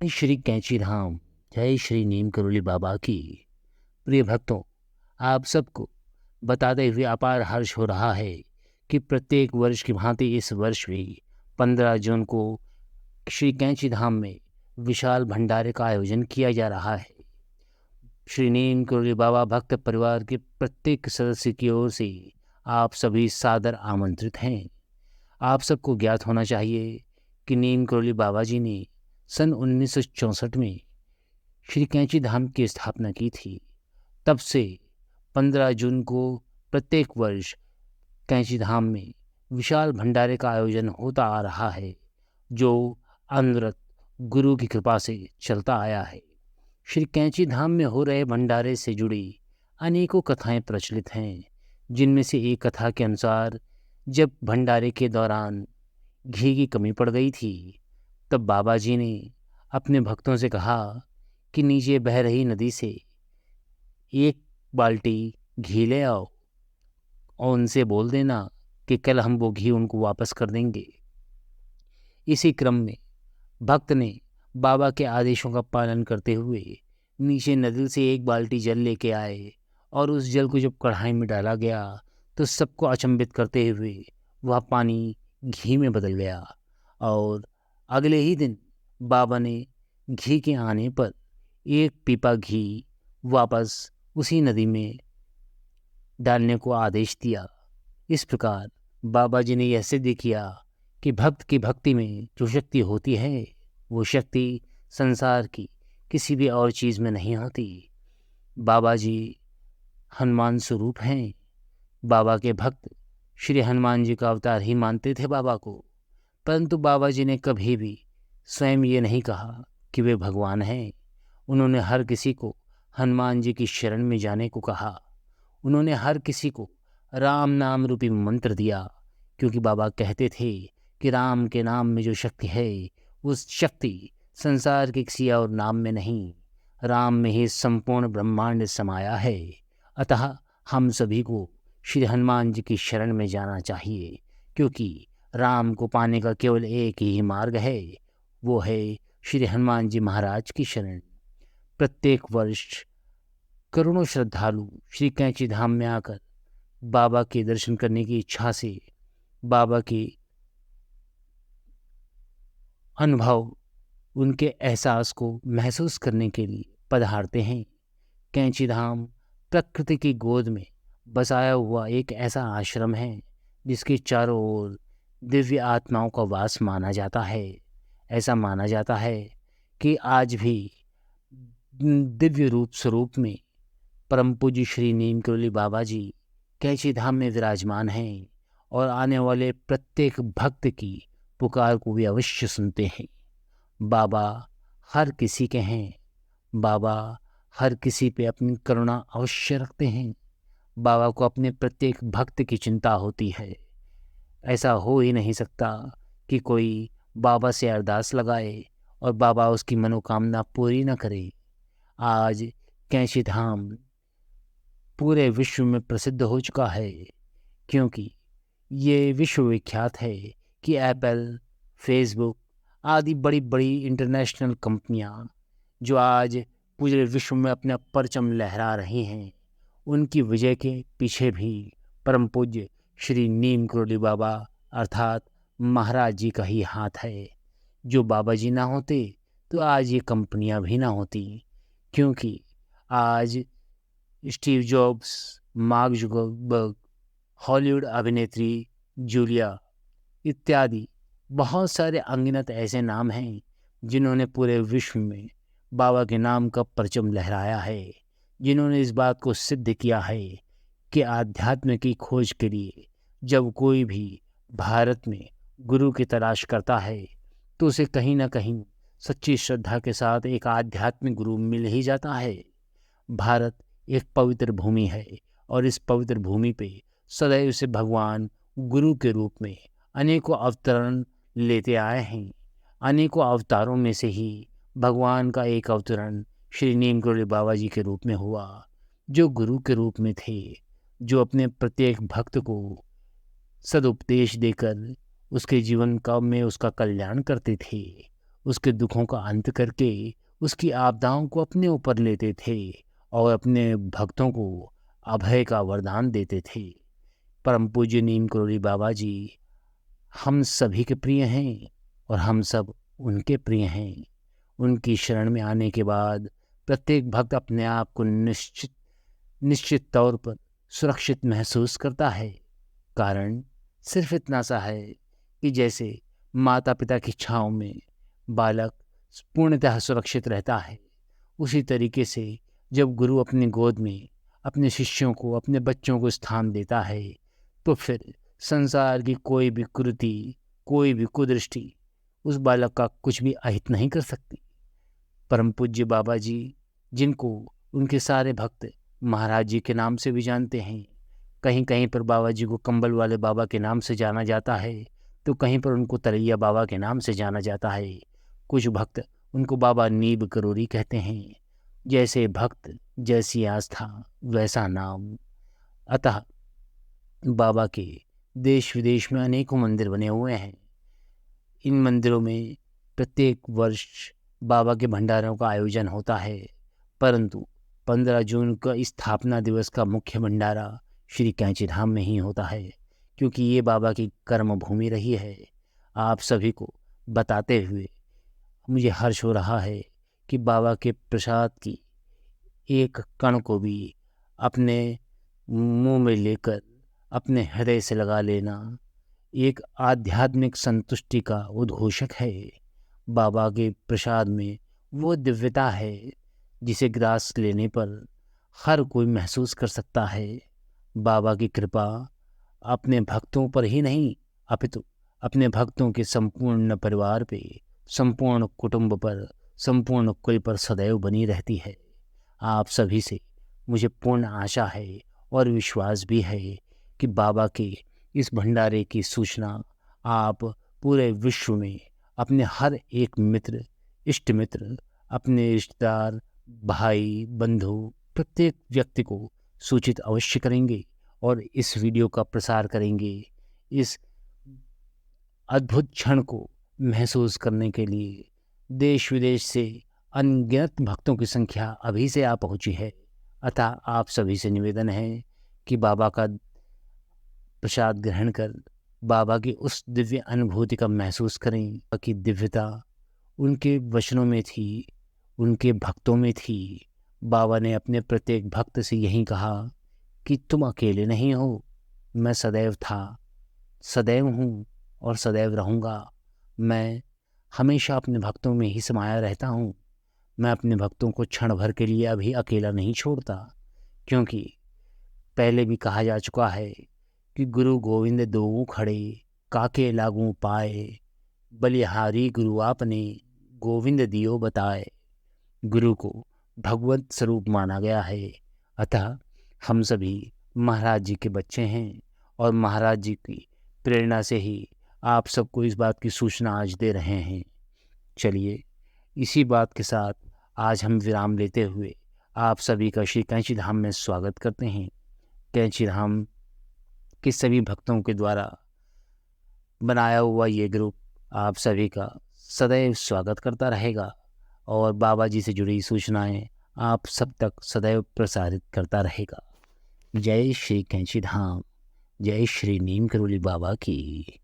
जय श्री कैंची धाम, जय श्री नीम करोली बाबा की। प्रिय भक्तों, आप सबको बताते हुए अपार हर्ष हो रहा है कि प्रत्येक वर्ष की भांति इस वर्ष भी 15 जून को श्री कैंची धाम में विशाल भंडारे का आयोजन किया जा रहा है। श्री नीम करोली बाबा भक्त परिवार के प्रत्येक सदस्य की ओर से आप सभी सादर आमंत्रित हैं। आप सबको ज्ञात होना चाहिए कि नीम करोली बाबा जी ने सन 1964 में श्री कैंची धाम की स्थापना की थी। तब से 15 जून को प्रत्येक वर्ष कैंची धाम में विशाल भंडारे का आयोजन होता आ रहा है, जो अनवरत गुरु की कृपा से चलता आया है। श्री कैंची धाम में हो रहे भंडारे से जुड़ी अनेकों कथाएं प्रचलित हैं, जिनमें से एक कथा के अनुसार जब भंडारे के दौरान घी की कमी पड़ गई थी, तब बाबा जी ने अपने भक्तों से कहा कि नीचे बह रही नदी से एक बाल्टी घी ले आओ और उनसे बोल देना कि कल हम वो घी उनको वापस कर देंगे। इसी क्रम में भक्त ने बाबा के आदेशों का पालन करते हुए नीचे नदी से एक बाल्टी जल लेके आए और उस जल को जब कढ़ाई में डाला गया तो सबको अचंभित करते हुए वह पानी घी में बदल गया। और अगले ही दिन बाबा ने घी के आने पर एक पीपा घी वापस उसी नदी में डालने को आदेश दिया। इस प्रकार बाबा जी ने यह सिद्ध किया कि भक्त की भक्ति में जो शक्ति होती है, वो शक्ति संसार की किसी भी और चीज़ में नहीं होती। बाबा जी हनुमान स्वरूप हैं। बाबा के भक्त श्री हनुमान जी का अवतार ही मानते थे बाबा को, परंतु बाबा जी ने कभी भी स्वयं ये नहीं कहा कि वे भगवान हैं। उन्होंने हर किसी को हनुमान जी की शरण में जाने को कहा। उन्होंने हर किसी को राम नाम रूपी मंत्र दिया, क्योंकि बाबा कहते थे कि राम के नाम में जो शक्ति है, उस शक्ति संसार के किसी और नाम में नहीं, राम में ही संपूर्ण ब्रह्मांड समाया है। अतः हम सभी को श्री हनुमान जी की शरण में जाना चाहिए, क्योंकि राम को पाने का केवल एक ही मार्ग है, वो है श्री हनुमान जी महाराज की शरण। प्रत्येक वर्ष करोड़ों श्रद्धालु श्री कैंची धाम में आकर बाबा के दर्शन करने की इच्छा से बाबा के अनुभव, उनके एहसास को महसूस करने के लिए पधारते हैं। कैंची धाम प्रकृति की गोद में बसाया हुआ एक ऐसा आश्रम है जिसके चारों ओर दिव्य आत्माओं का वास माना जाता है। ऐसा माना जाता है कि आज भी दिव्य रूप स्वरूप में परम पूज्य श्री नीम करोली बाबा जी कैंची धाम में विराजमान हैं और आने वाले प्रत्येक भक्त की पुकार को भी अवश्य सुनते हैं। बाबा हर किसी के हैं। बाबा हर किसी पे अपनी करुणा अवश्य रखते हैं। बाबा को अपने प्रत्येक भक्त की चिंता होती है। ऐसा हो ही नहीं सकता कि कोई बाबा से अरदास लगाए और बाबा उसकी मनोकामना पूरी न करे। आज कैंची धाम पूरे विश्व में प्रसिद्ध हो चुका है, क्योंकि ये विश्वविख्यात है कि एप्पल, फेसबुक आदि बड़ी बड़ी इंटरनेशनल कंपनियां जो आज पूरे विश्व में अपना परचम लहरा रही हैं, उनकी विजय के पीछे भी परम पूज्य श्री नीम करोली बाबा अर्थात महाराज जी का ही हाथ है। जो बाबा जी ना होते तो आज ये कंपनियां भी ना होती, क्योंकि आज Steve jobs, mark Zuckerberg, Hollywood अभिनेत्री जूलिया इत्यादि बहुत सारे अनगिनत ऐसे नाम हैं जिन्होंने पूरे विश्व में बाबा के नाम का परचम लहराया है, जिन्होंने इस बात को सिद्ध किया है कि आध्यात्म की खोज के लिए जब कोई भी भारत में गुरु की तलाश करता है तो उसे कहीं ना कहीं सच्ची श्रद्धा के साथ एक आध्यात्मिक गुरु मिल ही जाता है। भारत एक पवित्र भूमि है और इस पवित्र भूमि पे सदैव से भगवान गुरु के रूप में अनेकों अवतरण लेते आए हैं। अनेकों अवतारों में से ही भगवान का एक अवतरण श्री नीम करोली बाबा जी के रूप में हुआ, जो गुरु के रूप में थे, जो अपने प्रत्येक भक्त को सदुपदेश देकर उसके जीवन का में उसका कल्याण करते थे। उसके दुखों का अंत करके उसकी आपदाओं को अपने ऊपर लेते थे और अपने भक्तों को अभय का वरदान देते थे। परम पूज्य नीम करोली बाबा जी हम सभी के प्रिय हैं और हम सब उनके प्रिय हैं। उनकी शरण में आने के बाद प्रत्येक भक्त अपने आप को निश्चित निश्चित तौर पर सुरक्षित महसूस करता है। कारण सिर्फ इतना सा है कि जैसे माता पिता की छाँव में बालक पूर्णतः सुरक्षित रहता है, उसी तरीके से जब गुरु अपनी गोद में अपने शिष्यों को, अपने बच्चों को स्थान देता है, तो फिर संसार की कोई भी कुरीति, कोई भी कुदृष्टि उस बालक का कुछ भी अहित नहीं कर सकती। परम पूज्य बाबा जी, जिनको उनके सारे भक्त महाराज जी के नाम से भी जानते हैं, कहीं कहीं पर बाबा जी को कंबल वाले बाबा के नाम से जाना जाता है, तो कहीं पर उनको तरैया बाबा के नाम से जाना जाता है। कुछ भक्त उनको बाबा नीब करोरी कहते हैं। जैसे भक्त, जैसी आस्था, वैसा नाम। अतः बाबा के देश विदेश में अनेकों मंदिर बने हुए हैं। इन मंदिरों में प्रत्येक वर्ष बाबा के भंडारों का आयोजन होता है, परंतु 15 जून का स्थापना दिवस का मुख्य भंडारा श्री कैंची धाम में ही होता है, क्योंकि ये बाबा की कर्म भूमि रही है। आप सभी को बताते हुए मुझे हर्ष हो रहा है कि बाबा के प्रसाद की एक कण को भी अपने मुंह में लेकर अपने हृदय से लगा लेना एक आध्यात्मिक संतुष्टि का उद्घोषक है। बाबा के प्रसाद में वो दिव्यता है जिसे ग्रास लेने पर हर कोई महसूस कर सकता है। बाबा की कृपा अपने भक्तों पर ही नहीं, अपितु अपने भक्तों के संपूर्ण परिवार पे, संपूर्ण कुटुंब पर, संपूर्ण कुल पर सदैव बनी रहती है। आप सभी से मुझे पूर्ण आशा है और विश्वास भी है कि बाबा के इस भंडारे की सूचना आप पूरे विश्व में अपने हर एक मित्र, इष्ट मित्र, अपने रिश्तेदार, भाई, बंधु, प्रत्येक व्यक्ति को सूचित अवश्य करेंगे और इस वीडियो का प्रसार करेंगे। इस अद्भुत क्षण को महसूस करने के लिए देश विदेश से अनगिनत भक्तों की संख्या अभी से आ पहुंची है। अतः आप सभी से निवेदन है कि बाबा का प्रसाद ग्रहण कर बाबा की उस दिव्य अनुभूति का महसूस करें कि दिव्यता उनके वचनों में थी, उनके भक्तों में थी। बाबा ने अपने प्रत्येक भक्त से यही कहा कि तुम अकेले नहीं हो, मैं सदैव था, सदैव हूँ और सदैव रहूँगा। मैं हमेशा अपने भक्तों में ही समाया रहता हूँ। मैं अपने भक्तों को क्षण भर के लिए अभी अकेला नहीं छोड़ता, क्योंकि पहले भी कहा जा चुका है कि गुरु गोविंद दोऊ खड़े, काके लागू पाए, बलिहारी गुरु आपने, गोविंद दियो बताए। गुरु को भगवत स्वरूप माना गया है। अतः हम सभी महाराज जी के बच्चे हैं और महाराज जी की प्रेरणा से ही आप सबको इस बात की सूचना आज दे रहे हैं। चलिए, इसी बात के साथ आज हम विराम लेते हुए आप सभी का श्री कैंची धाम में स्वागत करते हैं। कैंची धाम के सभी भक्तों के द्वारा बनाया हुआ ये ग्रुप आप सभी का सदैव स्वागत करता रहेगा और बाबा जी से जुड़ी सूचनाएं आप सब तक सदैव प्रसारित करता रहेगा। जय श्री कैंची धाम, जय श्री नीम करोली बाबा की।